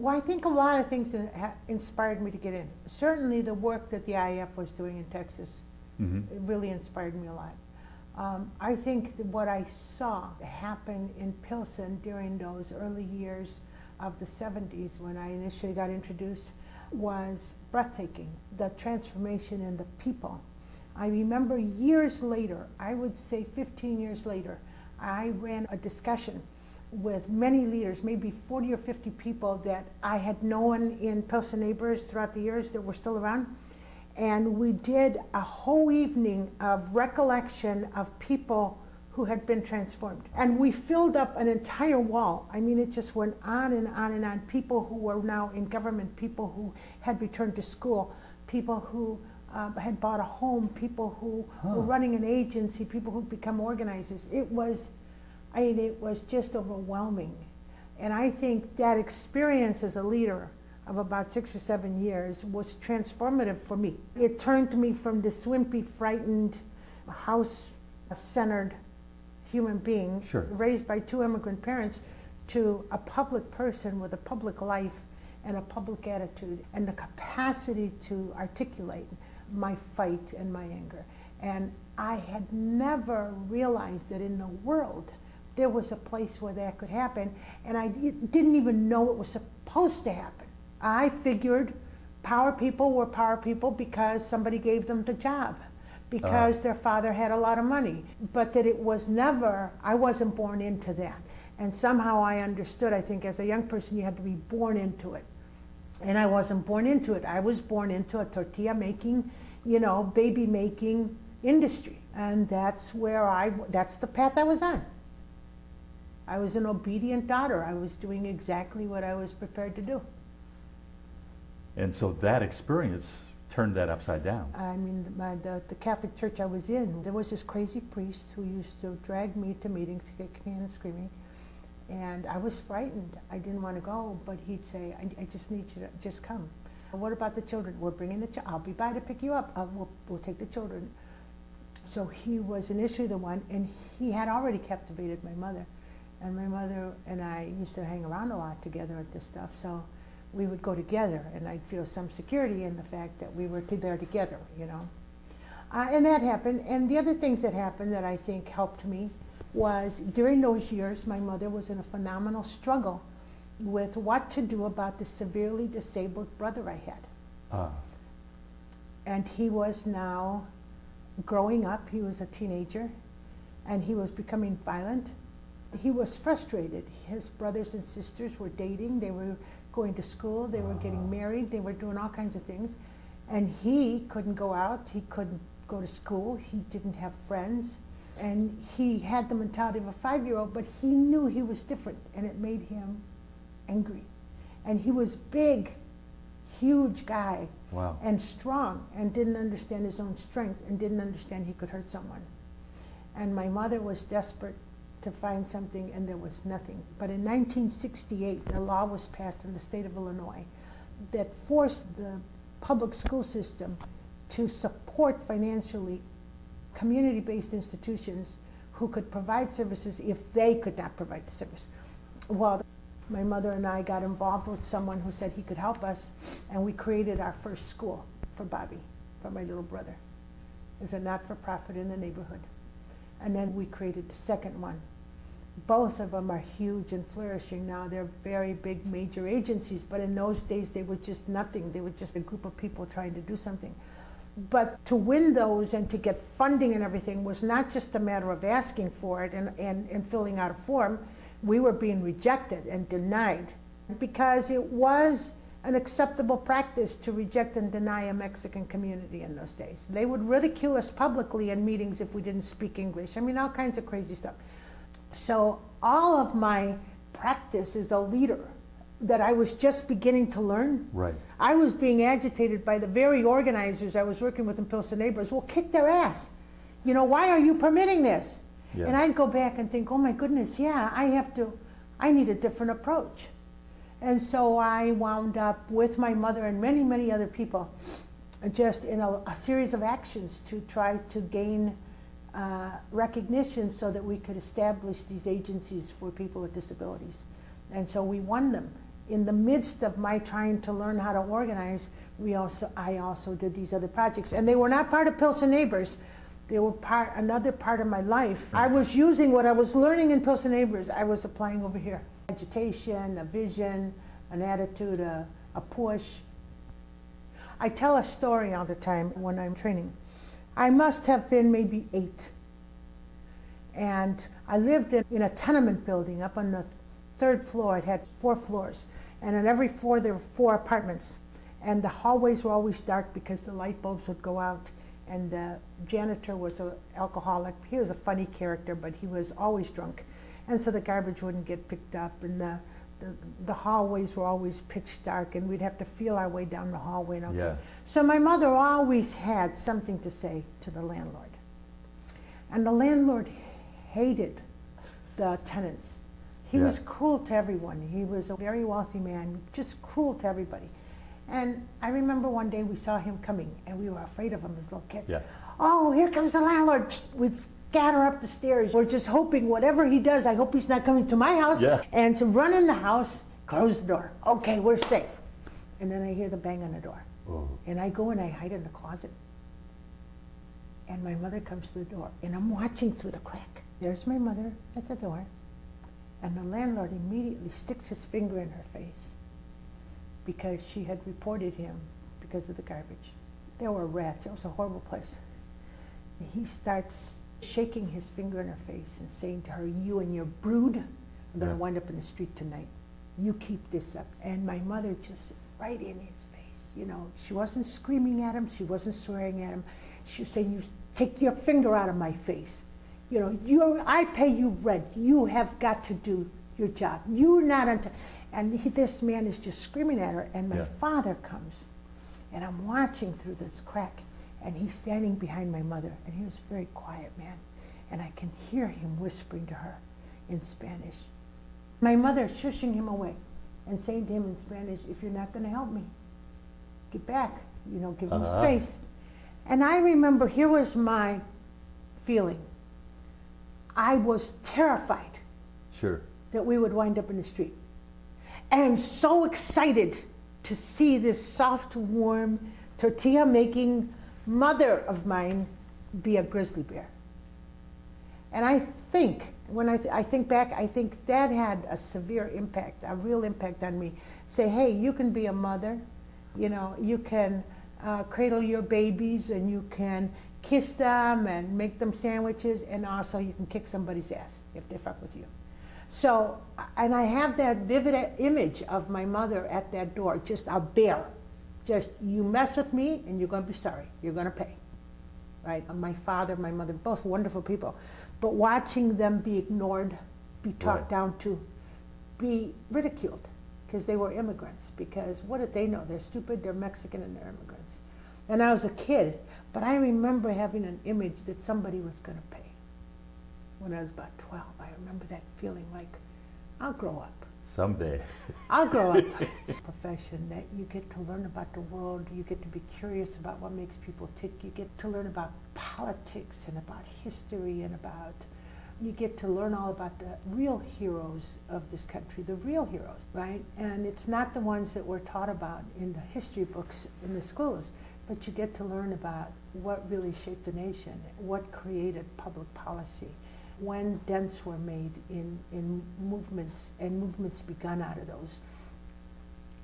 Well, I think a lot of things inspired me to get in. Certainly the work that the IAF was doing in Texas, it really inspired me a lot. I think that what I saw happen in Pilsen during those early years of the 70s when I initially got introduced was breathtaking. The transformation in the people. I remember years later, I would say 15 years later, I ran a discussion with many leaders, maybe 40 or 50 people that I had known in Pilsen neighbors throughout the years that were still around. And we did a whole evening of recollection of people who had been transformed. And we filled up an entire wall. I mean, it just went on and on and on. People who were now in government, people who had returned to school, people who had bought a home, people who were running an agency, people who'd become organizers. It was just overwhelming. And I think that experience as a leader of about 6 or 7 years was transformative for me. It turned me from this wimpy, frightened, house-centered human being raised by 2 immigrant parents to a public person with a public life and a public attitude and the capacity to articulate my fight and my anger. And I had never realized that in the world there was a place where that could happen, and I didn't even know it was supposed to happen. I figured power people were power people because somebody gave them the job, because their father had a lot of money, but that it was never, I wasn't born into that. And somehow I understood, I think as a young person you had to be born into it. And I wasn't born into it. I was born into a tortilla making, baby making industry. And that's that's the path I was on. I was an obedient daughter. I was doing exactly what I was prepared to do. And so that experience turned that upside down. I mean, the Catholic church I was in, there was this crazy priest who used to drag me to meetings, kicking and screaming. And I was frightened. I didn't want to go, but he'd say, I just need you to just come. What about the children? We're bringing the children. I'll be by to pick you up. We'll take the children. So he was initially the one, and he had already captivated my mother. And my mother and I used to hang around a lot together at this stuff. So we would go together, and I'd feel some security in the fact that we were there together, And that happened. And the other things that happened that I think helped me was during those years, my mother was in a phenomenal struggle with what to do about the severely disabled brother I had. And he was now growing up. He was a teenager, and he was becoming violent. He was frustrated. His brothers and sisters were dating. They were going to school. They were getting married. They were doing all kinds of things. And he couldn't go out. He couldn't go to school. He didn't have friends. And he had the mentality of a 5-year-old, but he knew he was different, and it made him angry. And he was big, huge guy, and strong, and didn't understand his own strength, and didn't understand he could hurt someone. And my mother was desperate to find something, and there was nothing. But in 1968, the law was passed in the state of Illinois that forced the public school system to support financially community-based institutions who could provide services if they could not provide the service. Well, my mother and I got involved with someone who said he could help us, and we created our first school for Bobby, for my little brother. It was a not-for-profit in the neighborhood. And then we created the second one. Both of them are huge and flourishing now. They're very big major agencies, but in those days they were just nothing. They were just a group of people trying to do something. But to win those and to get funding and everything was not just a matter of asking for it and filling out a form. We were being rejected and denied because it was an acceptable practice to reject and deny a Mexican community in those days. They would ridicule us publicly in meetings if we didn't speak English. I mean, all kinds of crazy stuff. So all of my practice as a leader that I was just beginning to learn, I was being agitated by the very organizers I was working with in Pilsen Neighbors. Well, kick their ass. Why are you permitting this? Yeah. And I'd go back and think, oh my goodness, yeah, I need a different approach. And so I wound up with my mother and many, many other people just in a series of actions to try to gain recognition so that we could establish these agencies for people with disabilities. And so we won them. in the midst of my trying to learn how to organize, I also did these other projects. And they were not part of Pilsen Neighbors. They were another part of my life. I was using what I was learning in Pilsen Neighbors, I was applying over here. Agitation, a vision, an attitude, a push. I tell a story all the time when I'm training. I must have been maybe 8. And I lived in a tenement building up on the 3rd floor. It had 4 floors. And on every floor there were 4 apartments. And the hallways were always dark because the light bulbs would go out. And the janitor was an alcoholic. He was a funny character, but he was always drunk. And so the garbage wouldn't get picked up, and the hallways were always pitch dark, and we'd have to feel our way down the hallway. And Yeah. So my mother always had something to say to the landlord. And the landlord hated the tenants. He was cruel to everyone. He was a very wealthy man, just cruel to everybody. And I remember one day we saw him coming, and we were afraid of him as little kids. Yeah. Oh, here comes the landlord. We'd scatter up the stairs. We're just hoping whatever he does, I hope he's not coming to my house. Yeah. And so run in the house, close the door. Okay, we're safe. And then I hear the bang on the door. Oh. And I go and I hide in the closet. And my mother comes to the door, and I'm watching through the crack. There's my mother at the door, and the landlord immediately sticks his finger in her face because she had reported him because of the garbage. There were rats. It was a horrible place. And he starts shaking his finger in her face and saying to her, "You and your brood are going to wind up in the street tonight. You keep this up." And my mother just right in his face. You know, she wasn't screaming at him. She wasn't swearing at him. She was saying, "You take your finger out of my face. You know, I pay you rent. You have got to do your job. You're not on time." And this man is just screaming at her. And my father comes, and I'm watching through this crack, and he's standing behind my mother, and he was a very quiet man. And I can hear him whispering to her in Spanish. My mother shushing him away and saying to him in Spanish, "If you're not going to help me, get back, you know, give me space." And I remember, here was my feeling. I was terrified that we would wind up in the street. And so excited to see this soft, warm, tortilla-making mother of mine be a grizzly bear. And I think, when I think back, I think that had a severe impact, a real impact on me. Say, hey, you can be a mother, you know, you can cradle your babies, and you can kiss them and make them sandwiches, and also you can kick somebody's ass if they fuck with you. So, and I have that vivid image of my mother at that door, just a bear. Just, you mess with me and you're going to be sorry. You're going to pay. Right? My father, my mother, both wonderful people. But watching them be ignored, be talked down to, be ridiculed, because they were immigrants. Because what did they know? They're stupid, they're Mexican, and they're immigrants. And I was a kid, but I remember having an image that somebody was going to pay. When I was about 12, I remember that feeling like, I'll grow up. Someday. I'll grow up. Profession that you get to learn about the world, you get to be curious about what makes people tick, you get to learn about politics and about history and about, you get to learn all about the real heroes of this country, the real heroes, right? And it's not the ones that we're taught about in the history books in the schools, but you get to learn about what really shaped the nation, what created public policy, when dents were made in movements, and movements begun out of those.